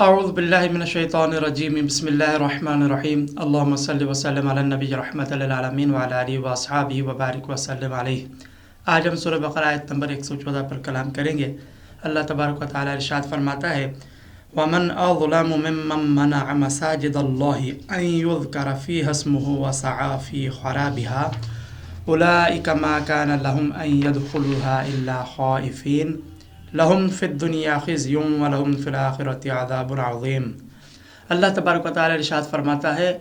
اعوذ باللہ من الشیطان الرجیم بسم اللہ الرحمن الرحیم اللہم صلی وسلم علی النبی رحمت للعالمین وعلی آلہ واصحابہ وبارک وسلم علیہ۔ آج ہم سورہ بقرہ آیت نمبر 114 پر کلام کریں گے۔ اللہ تبارک و تعالی ارشاد فرماتا ہے وَمَنْ أَظْلَمُ مِمَّنْ مَنَعَ مَسَاجِدَ اللَّهِ أَنْ يُذْكَرَ فِيهَا اسْمُهُ وَسَعَى فِي خَرَابِهَا أُولَئِكَ مَا كَانَ لَهُمْ أَنْ يَدْخُلُوهَا إِلَّا خَائِفِينَ لہم فی الدنیا خزی ولہم فی الآخرۃ عذاب عظیم۔ اللہ تبارک و تعالی ارشاد فرماتا ہے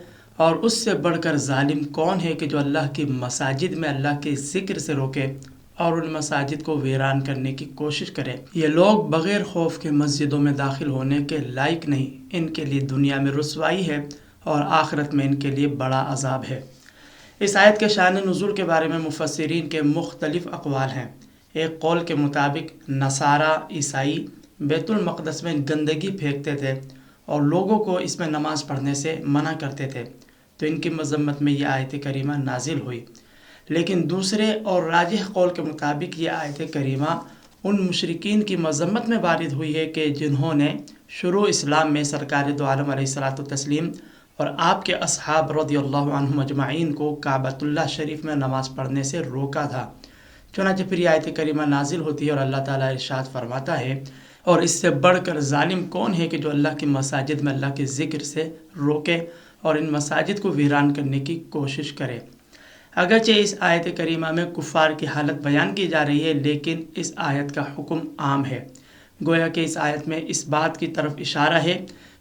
اور اس سے بڑھ کر ظالم کون ہے کہ جو اللہ کی مساجد میں اللہ کے ذکر سے روکے اور ان مساجد کو ویران کرنے کی کوشش کرے۔ یہ لوگ بغیر خوف کے مسجدوں میں داخل ہونے کے لائق نہیں، ان کے لیے دنیا میں رسوائی ہے اور آخرت میں ان کے لیے بڑا عذاب ہے۔ اس آیت کے شان نزول کے بارے میں مفسرین کے مختلف اقوال ہیں۔ ایک قول کے مطابق نصارہ عیسائی بیت المقدس میں گندگی پھینکتے تھے اور لوگوں کو اس میں نماز پڑھنے سے منع کرتے تھے، تو ان کی مذمت میں یہ آیت کریمہ نازل ہوئی۔ لیکن دوسرے اور راجح قول کے مطابق یہ آیت کریمہ ان مشرکین کی مذمت میں وارد ہوئی ہے کہ جنہوں نے شروع اسلام میں سرکار دو عالم علیہ الصلوۃ والتسلیم اور آپ کے اصحاب رضی اللہ عنہم اجمعین کو کعبۃ اللہ شریف میں نماز پڑھنے سے روکا تھا۔ چنانچہ پھر یہ آیت کریمہ نازل ہوتی ہے اور اللہ تعالیٰ ارشاد فرماتا ہے اور اس سے بڑھ کر ظالم کون ہے کہ جو اللہ کی مساجد میں اللہ کے ذکر سے روکے اور ان مساجد کو ویران کرنے کی کوشش کرے۔ اگرچہ اس آیت کریمہ میں کفار کی حالت بیان کی جا رہی ہے، لیکن اس آیت کا حکم عام ہے۔ گویا کہ اس آیت میں اس بات کی طرف اشارہ ہے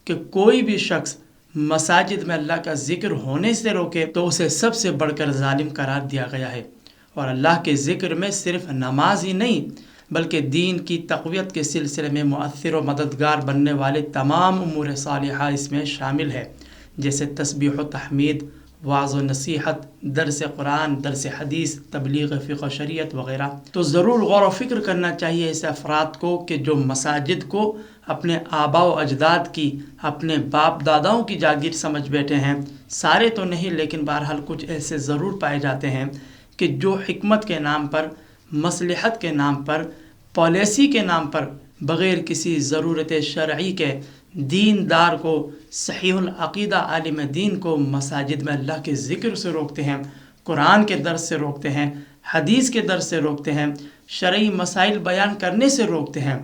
کہ کوئی بھی شخص مساجد میں اللہ کا ذکر ہونے سے روکے تو اسے سب سے بڑھ کر ظالم قرار دیا گیا ہے۔ اور اللہ کے ذکر میں صرف نماز ہی نہیں بلکہ دین کی تقویت کے سلسلے میں مؤثر و مددگار بننے والے تمام امور صالحہ اس میں شامل ہے، جیسے تسبیح و تحمید، وعظ و نصیحت، درس قرآن، درس حدیث، تبلیغ فقہ و شریعت وغیرہ۔ تو ضرور غور و فکر کرنا چاہیے ایسے افراد کو کہ جو مساجد کو اپنے آباء و اجداد کی، اپنے باپ داداؤں کی جاگیر سمجھ بیٹھے ہیں۔ سارے تو نہیں، لیکن بہرحال کچھ ایسے ضرور پائے جاتے ہیں کہ جو حکمت کے نام پر، مصلحت کے نام پر، پالیسی کے نام پر بغیر کسی ضرورت شرعی کے دیندار کو، صحیح العقیدہ عالم دین کو مساجد میں اللہ کے ذکر سے روکتے ہیں، قرآن کے درس سے روکتے ہیں، حدیث کے درس سے روکتے ہیں، شرعی مسائل بیان کرنے سے روکتے ہیں۔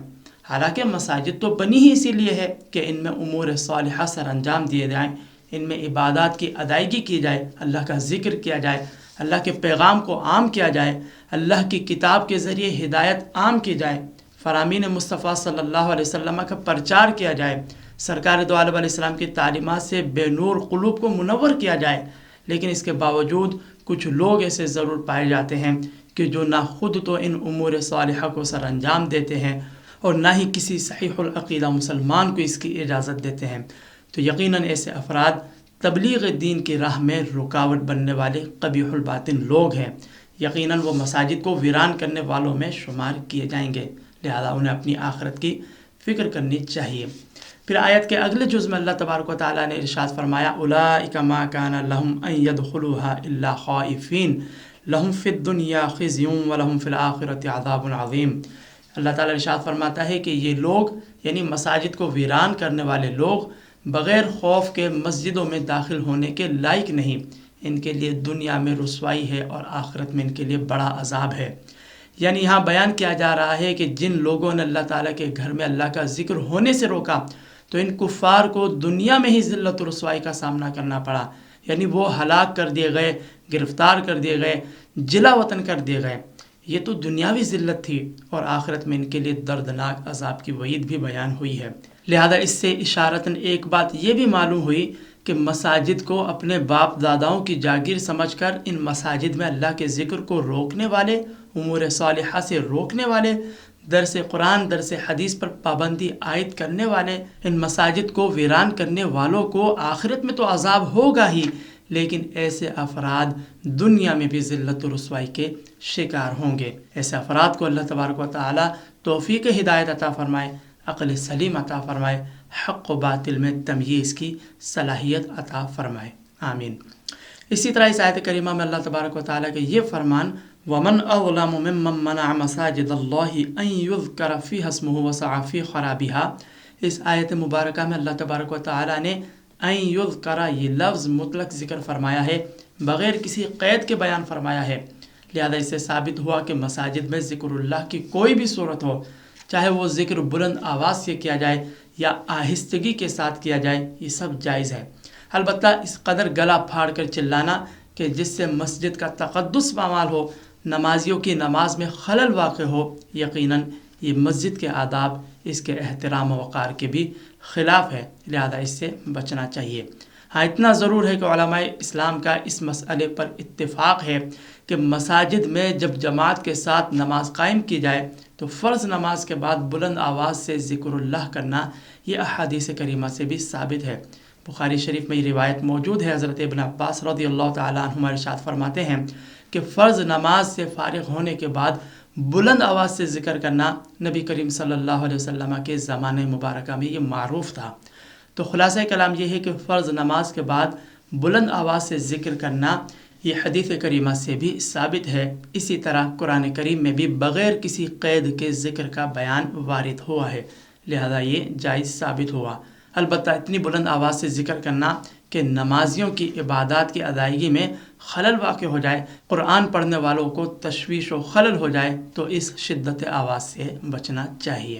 حالانکہ مساجد تو بنی ہی اسی لیے ہے کہ ان میں امور صالحہ سر انجام دیے جائیں، ان میں عبادات کی ادائیگی کی جائے، اللہ کا ذکر کیا جائے، اللہ کے پیغام کو عام کیا جائے، اللہ کی کتاب کے ذریعے ہدایت عام کی جائے، فرامین مصطفیٰ صلی اللہ علیہ وسلم کا پرچار کیا جائے، سرکار دو عالم علیہ السلام کی تعلیمات سے بے نور قلوب کو منور کیا جائے۔ لیکن اس کے باوجود کچھ لوگ ایسے ضرور پائے جاتے ہیں کہ جو نہ خود تو ان امور صالحہ کو سر انجام دیتے ہیں اور نہ ہی کسی صحیح العقیدہ مسلمان کو اس کی اجازت دیتے ہیں۔ تو یقیناً ایسے افراد تبلیغ دین کی راہ میں رکاوٹ بننے والے قبیح الباطن لوگ ہیں۔ یقیناً وہ مساجد کو ویران کرنے والوں میں شمار کیے جائیں گے، لہذا انہیں اپنی آخرت کی فکر کرنی چاہیے۔ پھر آیت کے اگلے جز میں اللہ تبارک و تعالیٰ نے ارشاد فرمایا اولئک ما کان لهم ان يدخلوها الا خائفین لهم فی الدنیا خزی ولهم فی الآخرۃ عذاب عظیم۔ اللہ تعالیٰ ارشاد فرماتا ہے کہ یہ لوگ یعنی مساجد کو ویران کرنے والے لوگ بغیر خوف کے مسجدوں میں داخل ہونے کے لائق نہیں، ان کے لیے دنیا میں رسوائی ہے اور آخرت میں ان کے لیے بڑا عذاب ہے۔ یعنی یہاں بیان کیا جا رہا ہے کہ جن لوگوں نے اللہ تعالیٰ کے گھر میں اللہ کا ذکر ہونے سے روکا تو ان کفار کو دنیا میں ہی ذلت و رسوائی کا سامنا کرنا پڑا، یعنی وہ ہلاک کر دیے گئے، گرفتار کر دیے گئے، جلا وطن کر دیے گئے۔ یہ تو دنیاوی ذلت تھی اور آخرت میں ان کے لیے دردناک عذاب کی وعید بھی بیان ہوئی ہے۔ لہذا اس سے اشارتاً ایک بات یہ بھی معلوم ہوئی کہ مساجد کو اپنے باپ داداؤں کی جاگیر سمجھ کر ان مساجد میں اللہ کے ذکر کو روکنے والے، امور صالحہ سے روکنے والے، درس قرآن، درس حدیث پر پابندی عائد کرنے والے، ان مساجد کو ویران کرنے والوں کو آخرت میں تو عذاب ہوگا ہی، لیکن ایسے افراد دنیا میں بھی ذلت و رسوائی کے شکار ہوں گے۔ ایسے افراد کو اللہ تبارک و تعالی توفیق ہدایت عطا فرمائے، عقل سلیم عطا فرمائے، حق و باطل میں تمییز کی صلاحیت عطا فرمائے، آمین۔ اسی طرح اس آیت کریمہ میں اللہ تبارک و تعالیٰ کے یہ فرمان وَمَنْ أَظْلَمُ مِمَّنْ مَنَعَ مَسَاجِدَ اللَّهِ أَنْ يُذْكَرَ فِيهَا اسْمُهُ وَسَعَى فِي خَرَابِهَا اس آیت مبارکہ میں اللہ تبارک و تعالیٰ نے این یذکر یہ لفظ مطلق ذکر فرمایا ہے، بغیر کسی قید کے بیان فرمایا ہے، لہذا اس سے ثابت ہوا کہ مساجد میں ذکر اللہ کی کوئی بھی صورت ہو، چاہے وہ ذکر بلند آواز سے کیا جائے یا آہستگی کے ساتھ کیا جائے، یہ سب جائز ہے۔ البتہ اس قدر گلا پھاڑ کر چلانا کہ جس سے مسجد کا تقدس پامال ہو، نمازیوں کی نماز میں خلل واقع ہو، یقیناً یہ مسجد کے آداب، اس کے احترام و وقار کے بھی خلاف ہے، لہذا اس سے بچنا چاہیے۔ ہاں اتنا ضرور ہے کہ علماء اسلام کا اس مسئلے پر اتفاق ہے کہ مساجد میں جب جماعت کے ساتھ نماز قائم کی جائے تو فرض نماز کے بعد بلند آواز سے ذکر اللہ کرنا یہ احادیث کریمہ سے بھی ثابت ہے۔ بخاری شریف میں یہ روایت موجود ہے، حضرت ابن عباس رضی اللہ تعالیٰ عنہما ارشاد فرماتے ہیں کہ فرض نماز سے فارغ ہونے کے بعد بلند آواز سے ذکر کرنا نبی کریم صلی اللہ علیہ وسلم کے زمانے مبارکہ میں یہ معروف تھا۔ تو خلاصہ کلام یہ ہے کہ فرض نماز کے بعد بلند آواز سے ذکر کرنا یہ حدیث کریمہ سے بھی ثابت ہے۔ اسی طرح قرآن کریم میں بھی بغیر کسی قید کے ذکر کا بیان وارد ہوا ہے، لہذا یہ جائز ثابت ہوا۔ البتہ اتنی بلند آواز سے ذکر کرنا کہ نمازیوں کی عبادات کی ادائیگی میں خلل واقع ہو جائے، قرآن پڑھنے والوں کو تشویش و خلل ہو جائے، تو اس شدت آواز سے بچنا چاہیے۔